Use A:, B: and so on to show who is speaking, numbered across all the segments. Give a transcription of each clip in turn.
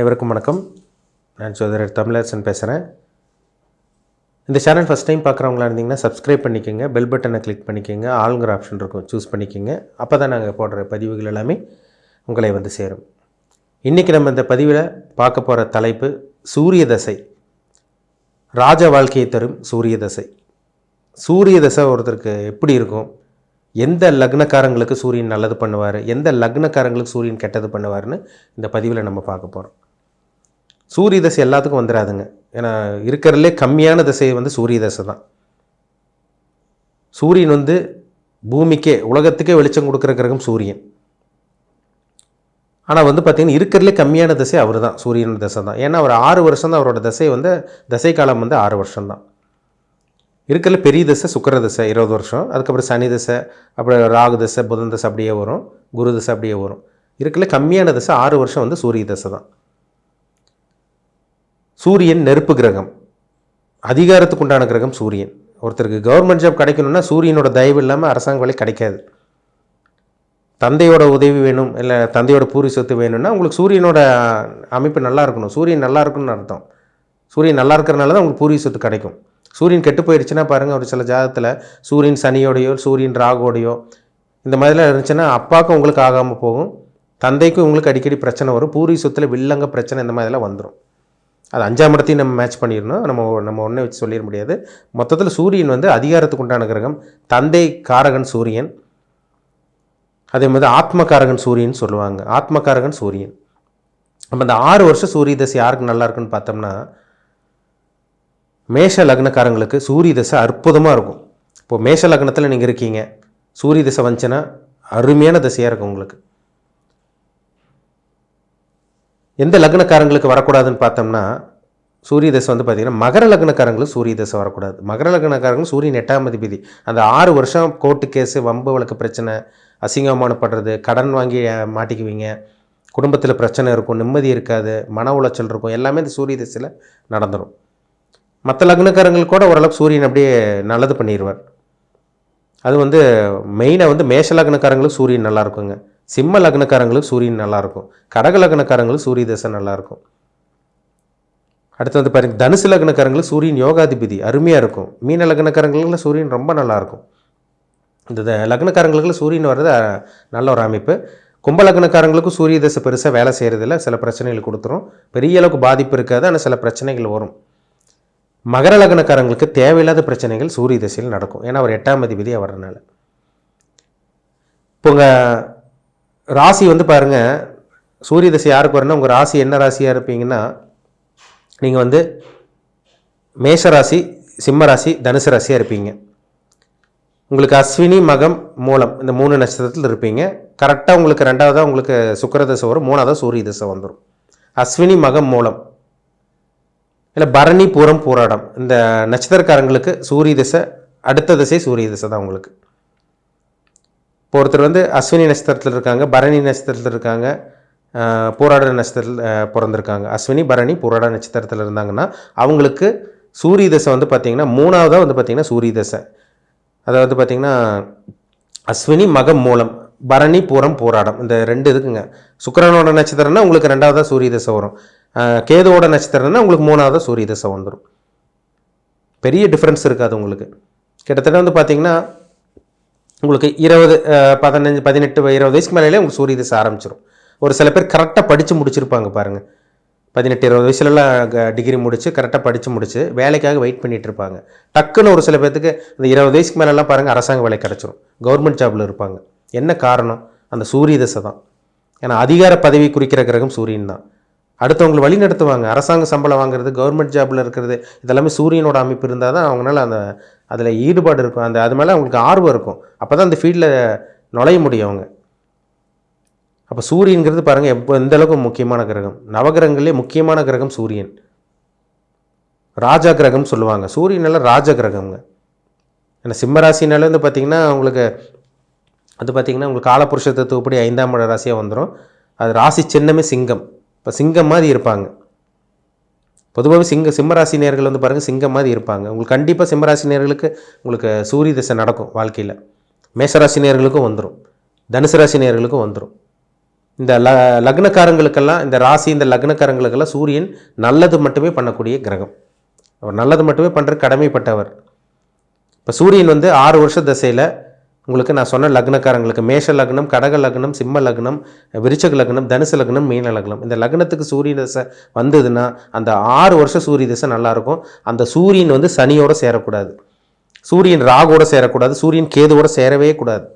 A: அனைவருக்கும் வணக்கம். நான் ஜோதிடர் தமிழரசன் பேசுகிறேன். இந்த சேனல் ஃபஸ்ட் டைம் பார்க்குறவங்களா இருந்தீங்கன்னா சப்ஸ்கிரைப் பண்ணிக்கோங்க, பெல் பட்டனை கிளிக் பண்ணிக்கோங்க, ஆளுங்கிற ஆப்ஷன் இருக்கும் சூஸ் பண்ணிக்கோங்க. அப்போ தான் நாங்கள் போடுற பதிவுகள் எல்லாமே உங்களை வந்து சேரும். இன்றைக்கி நம்ம இந்த பதிவில் பார்க்க போகிற தலைப்பு சூரிய தசை. ராஜ வாழ்க்கையை தரும் சூரிய தசை. சூரிய தசை ஒருத்தருக்கு எப்படி இருக்கும், எந்த லக்னக்காரங்களுக்கு சூரியன் நல்லது பண்ணுவார், எந்த லக்னக்காரங்களுக்கு சூரியன் கெட்டது பண்ணுவார்னு இந்த பதிவில் நம்ம பார்க்க போகிறோம். சூரிய தசை எல்லாத்துக்கும் வந்துடாதுங்க. ஏன்னா இருக்கிறதுலே கம்மியான தசை வந்து சூரிய தசை தான். சூரியன் வந்து பூமிக்கே உலகத்துக்கே வெளிச்சம் கொடுக்குற கிரகம் சூரியன். ஆனால் வந்து பார்த்திங்கன்னா இருக்கிறதுலே கம்மியான தசை அவர் தான், சூரியன் தசை தான். ஏன்னா அவர் 6 வருஷம் தான் அவரோட தசை வந்து, தசை காலம் வந்து 6 வருஷம்தான். இருக்கிறதுல பெரிய தசை சுக்கிர தசை 20 வருஷம், அதுக்கப்புறம் சனி தசை, அப்புறம் ராகு தசை, புதன் தசை அப்படியே வரும், குரு தசை அப்படியே வரும். இருக்கிறதுல கம்மியான தசை 6 வருஷம் வந்து சூரிய தசை தான். சூரியன் நெருப்பு கிரகம், அதிகாரத்துக்கு உண்டான கிரகம் சூரியன். ஒருத்தருக்கு கவர்மெண்ட் ஜாப் கிடைக்கணும்னா சூரியனோட தயவு இல்லாமல் அரசாங்க வேலை கிடைக்காது. தந்தையோட உதவி வேணும், இல்லை தந்தையோட பூர்வீக சொத்து வேணும்னா உங்களுக்கு சூரியனோட அமைப்பு நல்லா இருக்கணும். சூரியன் நல்லா இருக்குன்னு அர்த்தம். சூரியன் நல்லா இருக்கிறனால தான் உங்களுக்கு பூர்வீக சொத்து கிடைக்கும். சூரியன் கெட்டு போயிடுச்சுன்னா பாருங்கள், ஒரு சில ஜாதகத்தில் சூரியன் சனியோடையோ சூரியன் ராகுவோடையோ இந்த மாதிரிலாம் இருந்துச்சுன்னா அப்பாவுக்கும் உங்களுக்கு ஆகாமல் போகும், தந்தைக்கும் உங்களுக்கு அடிக்கடி பிரச்சனை வரும், பூர்வீக சொத்தில் வில்லங்க பிரச்சனை இந்த மாதிரிலாம் வந்துடும். அது 5ஆம் இடத்தையும் நம்ம மேட்ச் பண்ணிடணும். நம்ம ஒன்றே வச்சு சொல்லிட முடியாது. மொத்தத்தில் சூரியன் வந்து அதிகாரத்துக்கு உண்டான கிரகம், தந்தை காரகன் சூரியன். அதே மாதிரி ஆத்மகாரகன் சூரியன் சொல்லுவாங்க. ஆத்மகாரகன் சூரியன். நம்ம இந்த 6 வருஷம் சூரிய தசை யாருக்கு நல்லா இருக்குன்னு பார்த்தோம்னா, மேஷ லக்னக்காரங்களுக்கு சூரிய தசை அற்புதமாக இருக்கும். இப்போது மேஷ லக்னத்தில் நீங்கள் இருக்கீங்க, சூரிய தசை வந்துச்சுன்னா அருமையான தசையாக இருக்கும் உங்களுக்கு. எந்த லக்னக்காரங்களுக்கு வரக்கூடாதுன்னு பார்த்தோம்னா, சூரிய தசை வந்து பார்த்திங்கன்னா மகர லக்னக்காரங்களுக்கு சூரிய தசை வரக்கூடாது. மகர லக்னக்காரங்களுக்கு சூரியன் 8ஆம் அதிபதி. அந்த 6 வருஷம் கோர்ட்டு கேஸு, வம்பு வழக்கு பிரச்சனை, அசிங்கமானப்படுறது, கடன் வாங்கி மாட்டிக்குவீங்க, குடும்பத்தில் பிரச்சனை இருக்கும், நிம்மதி இருக்காது, மன உளைச்சல் இருக்கும், எல்லாமே இந்த சூரிய தசையில் நடந்துடும். மற்ற லக்னக்காரங்களுக்கு கூட ஓரளவுக்கு சூரியன் அப்படியே நல்லது பண்ணிடுவார். அது வந்து மெயினாக வந்து மேஷ லக்னக்காரங்களுக்கு சூரியன் நல்லா இருக்குங்க, சிம்ம லக்னக்காரங்களுக்கு சூரியன் நல்லாயிருக்கும், கடக லக்னக்காரங்களுக்கு சூரிய தசை நல்லாயிருக்கும். அடுத்து வந்து பாருங்கள், தனுசு லக்னக்காரங்களுக்கு சூரியன் யோகாதிபதி அருமையாக இருக்கும். மீன லக்னக்காரங்களுக்கு சூரியன் ரொம்ப நல்லாயிருக்கும். இந்த லக்னக்காரங்களுக்கு சூரியன் வர்றது நல்ல ஒரு அமைப்பு. கும்ப லக்னக்காரங்களுக்கும் சூரிய தசை பெருசாக வேலை செய்கிறதில்ல, சில பிரச்சனைகள் கொடுத்துரும், பெரிய அளவுக்கு பாதிப்பு இருக்காது, ஆனால் சில பிரச்சனைகள் வரும். மகர லக்னக்காரங்களுக்கு தேவையில்லாத பிரச்சனைகள் சூரிய தசையில் நடக்கும். ஏன்னா அவர் 8ஆம் அதிபதி வர்றதுனால. இப்போ உங்கள் ராசி வந்து பாருங்கள், சூரிய தசை யாருக்கு வரணும், உங்கள் ராசி என்ன ராசியாக இருப்பீங்கன்னா, நீங்கள் வந்து மேஷ ராசி, சிம்ம ராசி, தனுசு ராசியாக இருப்பீங்க. உங்களுக்கு அஸ்வினி மகம் மூலம் இந்த 3 நட்சத்திரத்தில் இருப்பீங்க. கரெக்டாக உங்களுக்கு 2ஆவதாக உங்களுக்கு சுக்கிர தசை வரும், 3ஆவதாக சூரிய தசை வந்துடும். அஸ்வினி மகம் மூலம் இல்லை பரணி பூரம் பூராடம் இந்த நட்சத்திரக்காரங்களுக்கு சூரிய தசை அடுத்த தசை சூரிய தசை தான் உங்களுக்கு. இப்போ ஒருத்தர் வந்து அஸ்வினி நட்சத்திரத்தில் இருக்காங்க, பரணி நட்சத்திரத்தில் இருக்காங்க, பூராட நட்சத்திரத்தில் பிறந்திருக்காங்க, அஸ்வினி பரணி பூராட நட்சத்திரத்தில் இருந்தாங்கன்னா அவங்களுக்கு சூரிய தசை வந்து பார்த்திங்கன்னா 3ஆவதாக வந்து பார்த்திங்கன்னா சூரிய தசை. அதை வந்து பார்த்திங்கன்னா அஸ்வினி மகம் மூலம் பரணி பூரம் பூராடம் இந்த 2 இருக்குங்க. சுக்கிரனோட நட்சத்திரம்னா உங்களுக்கு 2ஆவதாக சூரிய தசை வரும், கேதுவோட நட்சத்திரம்னா உங்களுக்கு 3ஆவதாக சூரிய தசை வந்துடும். பெரிய டிஃப்ரென்ஸ் இருக்காது உங்களுக்கு. கிட்டத்தட்ட வந்து பார்த்திங்கன்னா உங்களுக்கு 20, 15, 18, 20 வயசுக்கு மேலே உங்களுக்கு சூரிய தசை ஆரம்பிச்சிடும். ஒரு சில பேர் கரெக்டாக படித்து முடிச்சிருப்பாங்க பாருங்கள், 18, 20 வயசுலலாம் டிகிரி முடித்து கரெக்டாக படித்து முடித்து வேலைக்காக வெயிட் பண்ணிகிட்டு இருப்பாங்க. டக்குன்னு ஒரு சில பேர்த்துக்கு இந்த 20 வயசுக்கு மேலெலாம் பாருங்கள் அரசாங்க வேலை கிடச்சிரும், கவர்மெண்ட் ஜாபில் இருப்பாங்க. என்ன காரணம்? அந்த சூரிய தசை தான். ஏன்னா அதிகார பதவி குறிக்கிற கிரகம் சூரியன் தான். அடுத்தவங்களை வழி நடத்துவாங்க, அரசாங்க சம்பளம் வாங்குறது, கவர்மெண்ட் ஜாபில் இருக்கிறது, இதெல்லாமே சூரியனோட அமைப்பு இருந்தால் தான் அவங்களால அதில் ஈடுபாடு இருக்கும், அது மேலே அவங்களுக்கு ஆர்வம் இருக்கும். அப்போ தான் அந்த ஃபீல்டில் நுழைய முடியும் அவங்க. அப்போ சூரியன்கிறது பாருங்கள் எந்த அளவுக்கு முக்கியமான கிரகம். நவகிரகங்களே முக்கியமான கிரகம் சூரியன். ராஜா கிரகம் சொல்லுவாங்க. சூரியனால ராஜ கிரகம்ங்க. ஏன்னா சிம்மராசினால வந்து பார்த்திங்கன்னா உங்களுக்கு அது பார்த்திங்கன்னா உங்களுக்கு காலபுருஷ தத்துவப்படி 5ஆம் இட ராசியாக வந்துடும். அது ராசி சின்னமே சிங்கம். இப்போ சிங்கம் மாதிரி இருப்பாங்க. பொதுவாகவே சிம்மராசி நேர்கள் வந்து பாருங்கள் சிங்கம் மாதிரி இருப்பாங்க. உங்களுக்கு கண்டிப்பாக சிம்மராசி நேர்களுக்கு உங்களுக்கு சூரிய தசை நடக்கும் வாழ்க்கையில். மேஷராசி நேர்களுக்கும் வந்துடும், தனுசு ராசி நேர்களுக்கும் வந்துடும். இந்த லக்னக்காரங்களுக்கெல்லாம், இந்த ராசி இந்த லக்னக்காரங்களுக்கெல்லாம் சூரியன் நல்லது மட்டுமே பண்ணக்கூடிய கிரகம். அவர் நல்லது மட்டுமே பண்ணுற கடமைப்பட்டவர். இப்போ சூரியன் வந்து 6 வருஷ தசையில் உங்களுக்கு நான் சொன்ன லக்னக்காரங்களுக்கு மேஷ லக்னம், கடக லக்னம், சிம்ம லக்னம், விருச்சக லக்னம், தனுசு லக்னம், மீன லக்னம், இந்த லக்னத்துக்கு சூரிய தசை வந்ததுன்னா அந்த 6 வருஷம் சூரிய தசை நல்லாயிருக்கும். அந்த சூரியன் வந்து சனியோடு சேரக்கூடாது, சூரியன் ராகோட சேரக்கூடாது, சூரியன் கேதுவோட சேரவே கூடாது.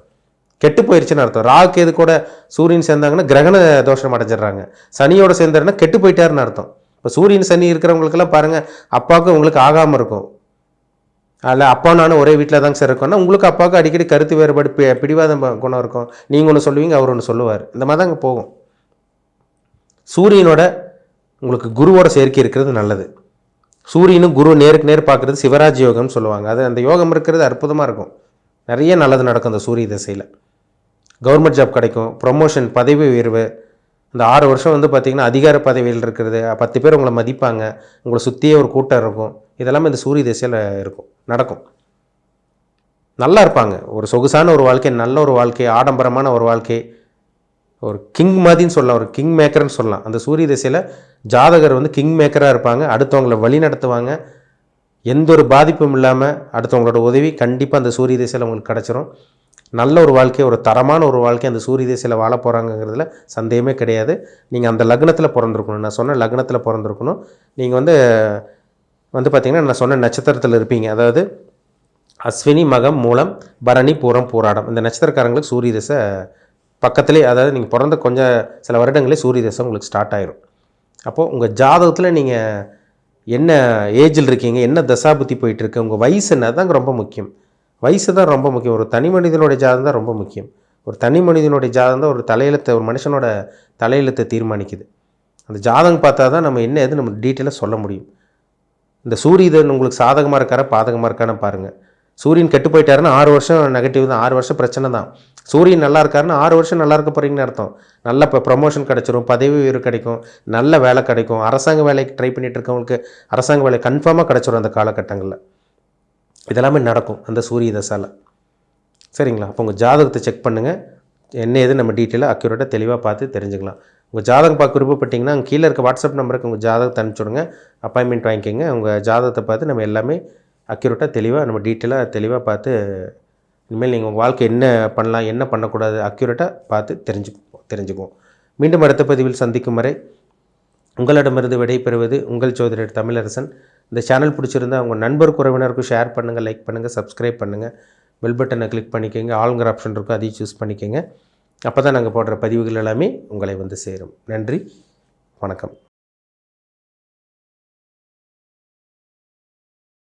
A: கெட்டு போயிடுச்சுன்னு அர்த்தம். ராகு கேது கூட சூரியன் சேர்ந்தாங்கன்னா கிரகண தோஷம் அடைஞ்சிடுறாங்க. சனியோட சேர்ந்தாருன்னா கெட்டு போயிட்டாருன்னு அர்த்தம். இப்போ சூரியன் சனி இருக்கிறவங்களுக்கெல்லாம் பாருங்கள், அப்பாவுக்கு உங்களுக்கு ஆகாமல் இருக்கும். அதில் அப்பா நானும் ஒரே வீட்டில் தாங்க சார் இருக்கோன்னா உங்களுக்கு அப்பாவுக்கு அடிக்கடி கருத்து வேறுபாடு பிடிவாத குணம் இருக்கும். நீங்கள் ஒன்று சொல்லுவீங்க, அவர் ஒன்று சொல்லுவார். இந்த மாதிரி தாங்க போகும். சூரியனோட உங்களுக்கு குருவோட சேர்க்கை இருக்கிறது நல்லது. சூரியனும் குரு நேருக்கு நேர் பார்க்குறது சிவராஜ் யோகம்னு சொல்லுவாங்க. அது அந்த யோகம் இருக்கிறது அற்புதமாக இருக்கும். நிறைய நல்லது நடக்கும் அந்த சூரிய திசையில். கவர்மெண்ட் ஜாப் கிடைக்கும், ப்ரொமோஷன், பதவி உயர்வு. இந்த 6 வருஷம் வந்து பார்த்திங்கன்னா அதிகார பதவியில் இருக்கிறது, 10 பேர் உங்களை மதிப்பாங்க, உங்களை சுற்றியே ஒரு கூட்டம் இருக்கும். இதெல்லாமே இந்த சூரிய திசையில் இருக்கும், நடக்கும். நல்லா இருப்பாங்க. ஒரு சொகுசான ஒரு வாழ்க்கை, நல்ல ஒரு வாழ்க்கை, ஆடம்பரமான ஒரு வாழ்க்கை, ஒரு கிங் மாதிரின்னு சொல்லலாம், ஒரு கிங் மேக்கர்னு சொல்லலாம். அந்த சூரிய திசையில் ஜாதகர் வந்து கிங் மேக்கராக இருப்பாங்க. அடுத்தவங்களை வழி நடத்துவாங்க. எந்த ஒரு பாதிப்பும் இல்லாமல் அடுத்தவங்களோட உதவி கண்டிப்பாக அந்த சூரிய திசையில் உங்களுக்கு கிடச்சிரும். நல்ல ஒரு வாழ்க்கை, ஒரு தரமான ஒரு வாழ்க்கை அந்த சூரிய திசையில் வாழ போகிறாங்கிறதுல சந்தேகமே கிடையாது. நீங்கள் அந்த லக்னத்தில் பிறந்திருக்கணும். நான் சொன்ன லக்னத்தில் பிறந்திருக்கணும். நீங்கள் வந்து பார்த்திங்கன்னா நான் சொன்ன நட்சத்திரத்தில் இருப்பீங்க. அதாவது அஸ்வினி, மகம், மூலம், பரணி, பூரம், பூராடம். இந்த நட்சத்திரக்காரங்களுக்கு சூரிய திசை பக்கத்துலேயே, அதாவது நீங்கள் பிறந்த கொஞ்சம் சில வருடங்களே சூரிய திசை உங்களுக்கு ஸ்டார்ட் ஆயிரும். அப்போது உங்கள் ஜாதகத்தில் நீங்கள் என்ன ஏஜில் இருக்கீங்க, என்ன தசாபுத்தி போயிட்டுருக்கு, உங்கள் வயசு என்ன, அதுதாங்க ரொம்ப முக்கியம். வயசு தான் ரொம்ப முக்கியம். ஒரு தனி மனிதனுடைய ஜாதகம் தான் ரொம்ப முக்கியம். ஒரு தனி மனிதனுடைய ஜாதகம் தான் ஒரு தலையெழுத்தை, ஒரு மனுஷனோட தலையெழுத்தை தீர்மானிக்குது. அந்த ஜாதகம் பார்த்தா தான் நம்ம என்ன எது நம்ம டீட்டெயிலாக சொல்ல முடியும். இந்த சூரியன் உங்களுக்கு சாதகமாக இருக்காரா பாதகமாக இருக்கான்னு பாருங்கள். சூரியன் கெட்டு போயிட்டாருன்னா 6 வருஷம் நெகட்டிவ் தான், 6 வருஷம் பிரச்சனை தான். சூரியன் நல்லா இருக்காருன்னா 6 வருஷம் நல்லா இருக்க போகிறீங்கன்னு அர்த்தம். நல்ல இப்போ ப்ரொமோஷன் கிடைச்சிரும், பதவி உயர்வு கிடைக்கும், நல்ல வேலை கிடைக்கும். அரசாங்க வேலைக்கு ட்ரை பண்ணிகிட்டு இருக்கவங்களுக்கு அரசாங்க வேலை கன்ஃபார்மாக கிடைச்சிரும் அந்த காலகட்டங்களில். இதெல்லாமே நடக்கும் அந்த சூரிய தசால. சரிங்களா? அப்போ உங்கள் ஜாதகத்தை செக் பண்ணுங்கள். என்ன எது நம்ம டீட்டெயிலாக அக்யூரேட்டாக தெளிவாக பார்த்து தெரிஞ்சுக்கலாம். உங்கள் ஜாதகம் பார்க்க விருப்பப்பட்டிங்கன்னா அங்கே கீழே இருக்க வாட்ஸ்அப் நம்பருக்கு உங்கள் ஜாதகத்தை அனுப்பிச்சுடுங்க, அப்பாயின்மெண்ட் வாங்கிக்கோங்க. உங்கள் ஜாதகத்தை பார்த்து நம்ம எல்லாமே அக்யூரேட்டாக தெளிவாக நம்ம டீட்டெயிலாக தெளிவாக பார்த்து இனிமேல் நீங்கள் உங்கள் வாழ்க்கை என்ன பண்ணலாம், என்ன பண்ணக்கூடாது அக்யூரேட்டாக பார்த்து தெரிஞ்சுக்குவோம். மீண்டும் அடுத்த பதிவில் சந்திக்கும் வரை உங்களிடமிருந்து விடைபெறுவது உங்கள் ஜோதிடர் தமிழரசன். இந்த சேனல் பிடிச்சிருந்தால் உங்கள் நண்பருக்கு உறவினருக்கும் ஷேர் பண்ணுங்கள், லைக் பண்ணுங்கள், சப்ஸ்கிரைப் பண்ணுங்கள், பெல் பட்டனை கிளிக் பண்ணிக்கோங்க. ஆளுங்கிற ஆப்ஷன் இருக்கும், அதையும் சூஸ் பண்ணிக்கோங்க. அப்போ தான் நாங்கள் போடுற பதிவுகள் எல்லாமே உங்களை வந்து சேரும். நன்றி, வணக்கம்.